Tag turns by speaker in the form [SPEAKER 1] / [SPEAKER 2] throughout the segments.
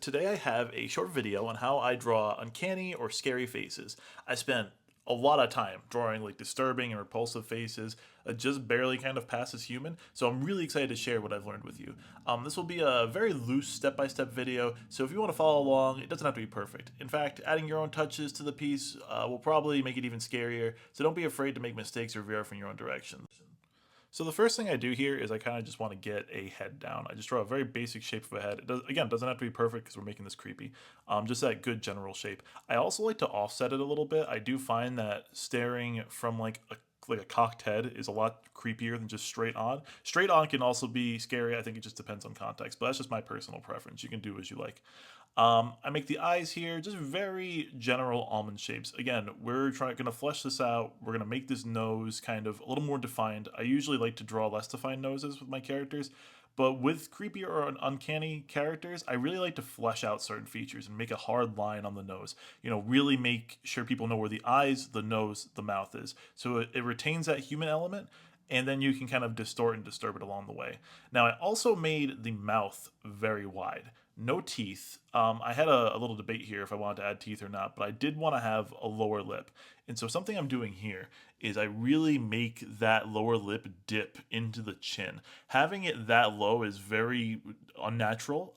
[SPEAKER 1] Today I have a short video on how I draw uncanny or scary faces. I spent a lot of time drawing like disturbing and repulsive faces, just barely kind of pass as human, so I'm really excited to share what I've learned with you. This will be a very loose step-by-step video, so if you want to follow along, it doesn't have to be perfect. In fact, adding your own touches to the piece will probably make it even scarier, so don't be afraid to make mistakes or veer from your own direction. So the first thing I do here is I kind of just want to get a head down. I just draw a very basic shape of a head. Again, doesn't have to be perfect because we're making this creepy. Just that good general shape. I also like to offset it a little bit. I do find that staring from like a cocked head is a lot creepier than just straight on. Straight on can also be scary. I think it just depends on context, but that's just my personal preference. You can do as you like. I make the eyes here just very general almond shapes. Again, we're going to flesh this out. We're going to make this nose kind of a little more defined. I usually like to draw less defined noses with my characters, but with creepy or uncanny characters, I really like to flesh out certain features and make a hard line on the nose. You know, really make sure people know where the eyes, the nose, the mouth is. So it retains that human element, and then you can kind of distort and disturb it along the way. Now, I also made the mouth very wide. No teeth. I had a little debate here if I wanted to add teeth or not, but I did want to have a lower lip. And so something I'm doing here is I really make that lower lip dip into the chin. Having it that low is very unnatural,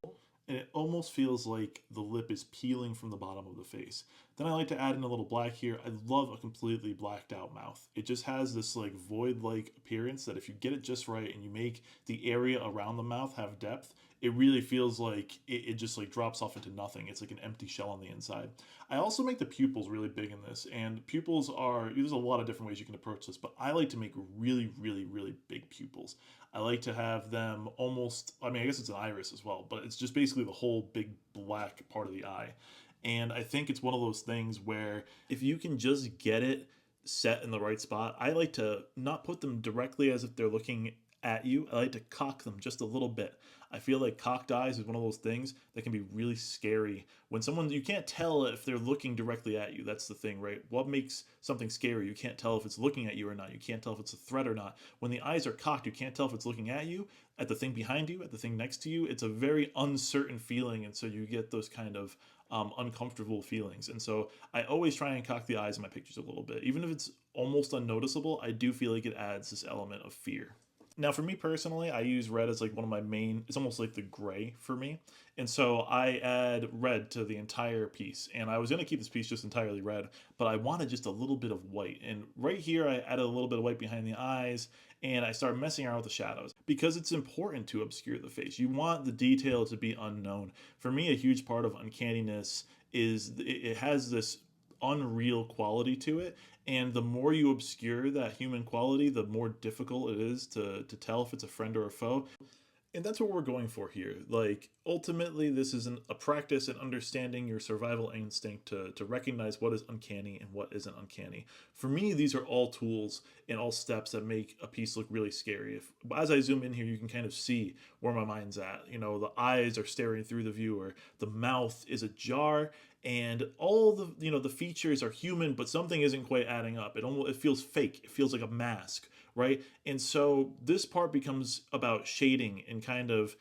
[SPEAKER 1] and it almost feels like the lip is peeling from the bottom of the face. Then I like to add in a little black here. I love a completely blacked out mouth. It just has this like void-like appearance that if you get it just right and you make the area around the mouth have depth, it really feels like it just like drops off into nothing. It's like an empty shell on the inside. I also make the pupils really big in this, and pupils are, there's a lot of different ways you can approach this, but I like to make really, really, really big pupils. I like to have them almost, I mean, I guess it's an iris as well, but it's just basically the whole big black part of the eye. And I think it's one of those things where if you can just get it set in the right spot, I like to not put them directly as if they're looking at you. I like to cock them just a little bit. I feel like cocked eyes is one of those things that can be really scary. When someone, you can't tell if they're looking directly at you. That's the thing, right? What makes something scary? You can't tell if it's looking at you or not. You can't tell if it's a threat or not. When the eyes are cocked, you can't tell if it's looking at you, at the thing behind you, at the thing next to you. It's a very uncertain feeling, and so you get those kind of uncomfortable feelings. And so I always try and cock the eyes in my pictures a little bit. Even if it's almost unnoticeable, I do feel like it adds this element of fear. Now, for me personally, I use red as like one of my main, it's almost like the gray for me. And so I add red to the entire piece. And I was going to keep this piece just entirely red, but I wanted just a little bit of white. And right here, I added a little bit of white behind the eyes, and I started messing around with the shadows because it's important to obscure the face. You want the detail to be unknown. For me, a huge part of uncanniness is it has this unreal quality to it, and the more you obscure that human quality, the more difficult it is to tell if it's a friend or a foe. And that's what we're going for here. Like, ultimately, this is a practice in understanding your survival instinct to recognize what is uncanny and what isn't uncanny. For me, these are all tools and all steps that make a piece look really scary. As I zoom in here, you can kind of see where my mind's at. You know, the eyes are staring through the viewer, the mouth is ajar, and all the, you know, the features are human, but something isn't quite adding up. It feels fake. It feels like a mask, right? And so this part becomes about shading and kind of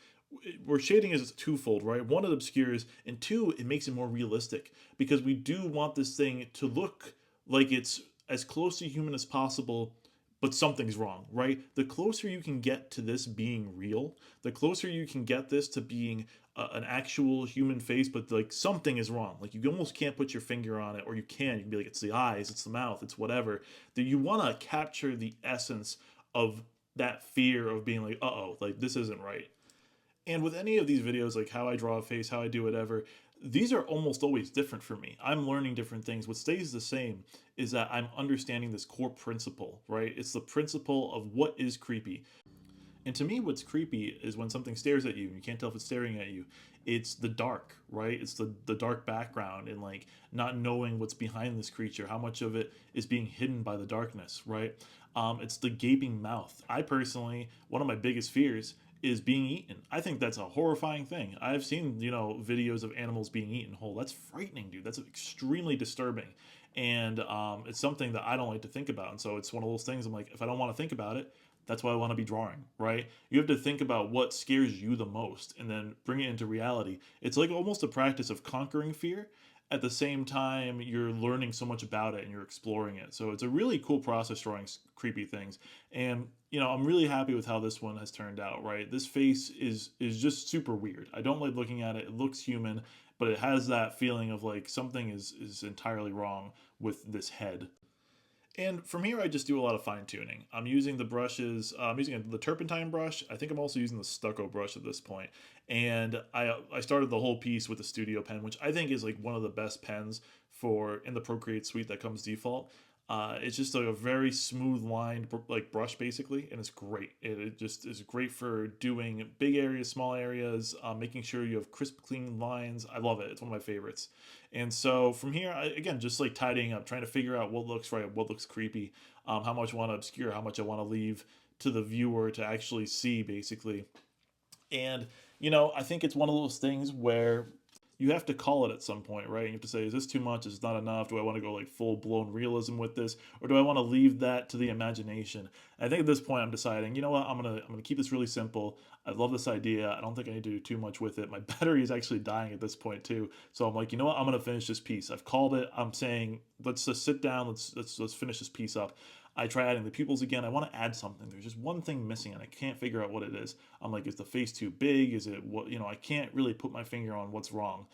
[SPEAKER 1] where shading is twofold, right? One, it obscures, and two, it makes it more realistic because we do want this thing to look like it's as close to human as possible, but something's wrong, right? The closer you can get to this being real, the closer you can get this to being an actual human face, but like something is wrong. Like you almost can't put your finger on it, or you can. You can be like, it's the eyes, it's the mouth, it's whatever. That you want to capture the essence of that fear of being like, uh-oh, like this isn't right. And with any of these videos, like how I draw a face, how I do whatever, these are almost always different for me. I'm learning different things. What stays the same is that I'm understanding this core principle, right? It's the principle of what is creepy. And to me, what's creepy is when something stares at you and you can't tell if it's staring at you. It's the dark, right? It's the dark background and like not knowing what's behind this creature, how much of it is being hidden by the darkness, right? It's the gaping mouth. I personally, one of my biggest fears is being eaten. I think that's a horrifying thing. I've seen, you know, videos of animals being eaten whole. That's frightening, dude. That's extremely disturbing. And it's something that I don't like to think about. And so it's one of those things I'm like, if I don't want to think about it, That's why I want to be drawing, right? You have to think about what scares you the most and then bring it into reality. It's like almost a practice of conquering fear. At the same time, you're learning so much about it and you're exploring it. So it's a really cool process drawing creepy things. And I'm really happy with how this one has turned out, right? This face is just super weird. I don't like looking at it. It looks human, but it has that feeling of like something is entirely wrong with this head. And from here, I just do a lot of fine tuning. I'm using the brushes. I'm using the turpentine brush. I think I'm also using the stucco brush at this point. And I started the whole piece with the studio pen, which I think is like one of the best pens for in the Procreate suite that comes default. It's just like a very smooth lined like brush basically, and it's great. It just is great for doing big areas, small areas, making sure you have crisp, clean lines. I love it. It's one of my favorites. And so from here, again, just like tidying up, trying to figure out what looks right, what looks creepy, how much I want to obscure, how much I want to leave to the viewer to actually see, basically. And, I think it's one of those things where you have to call it at some point, right? You have to say, is this too much? Is this not enough? Do I want to go like full blown realism with this? Or do I want to leave that to the imagination? And I think at this point I'm deciding, you know what, I'm gonna keep this really simple. I love this idea. I don't think I need to do too much with it. My battery is actually dying at this point too. So I'm like, you know what, I'm gonna finish this piece. I've called it. I'm saying, let's just sit down, let's finish this piece up. I try adding the pupils again. I want to add something. There's just one thing missing, and I can't figure out what it is. I'm like, is the face too big? Is it what? I can't really put my finger on what's wrong,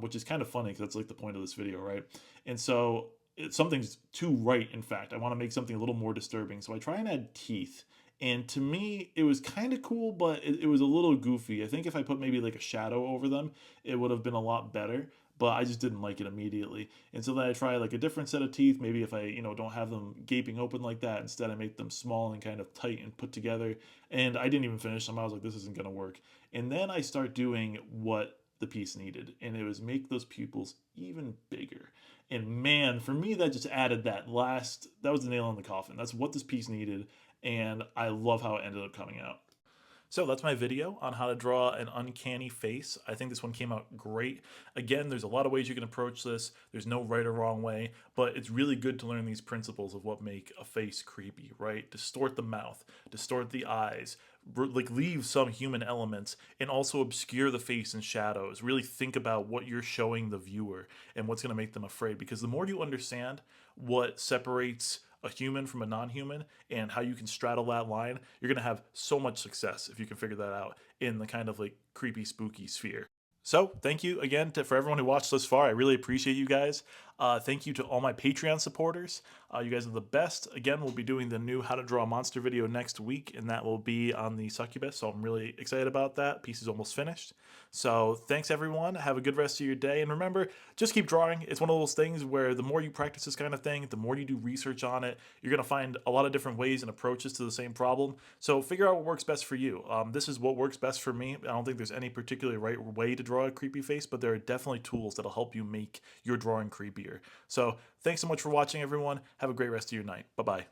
[SPEAKER 1] which is kind of funny because that's like the point of this video, right? And so something's too right. In fact, I want to make something a little more disturbing, so I try and add teeth. And to me, it was kind of cool, but it was a little goofy. I think if I put maybe like a shadow over them, it would have been a lot better. But I just didn't like it immediately. And so then I try like a different set of teeth. Maybe if I, don't have them gaping open like that, instead I make them small and kind of tight and put together. And I didn't even finish them. I was like, this isn't going to work. And then I start doing what the piece needed, and it was make those pupils even bigger. And man, for me, that just added that was the nail in the coffin. That's what this piece needed. And I love how it ended up coming out. So that's my video on how to draw an uncanny face. I think this one came out great. Again, there's a lot of ways you can approach this. There's no right or wrong way, but it's really good to learn these principles of what make a face creepy, right? Distort the mouth, distort the eyes, like leave some human elements, and also obscure the face in shadows. Really think about what you're showing the viewer and what's going to make them afraid, because the more you understand what separates a human from a non-human and how you can straddle that line, you're going to have so much success if you can figure that out in the kind of like creepy spooky sphere. So thank you again for everyone who watched this far. I really appreciate you guys. Thank you to all my Patreon supporters. You guys are the best. Again, we'll be doing the new How to Draw a Monster video next week, and that will be on the succubus, so I'm really excited about that. Piece is almost finished. So thanks, everyone. Have a good rest of your day, and remember, just keep drawing. It's one of those things where the more you practice this kind of thing, the more you do research on it, you're going to find a lot of different ways and approaches to the same problem. So figure out what works best for you. This is what works best for me. I don't think there's any particularly right way to draw a creepy face, but there are definitely tools that'll help you make your drawing creepier. So thanks so much for watching, everyone. Have a great rest of your night. Bye-bye.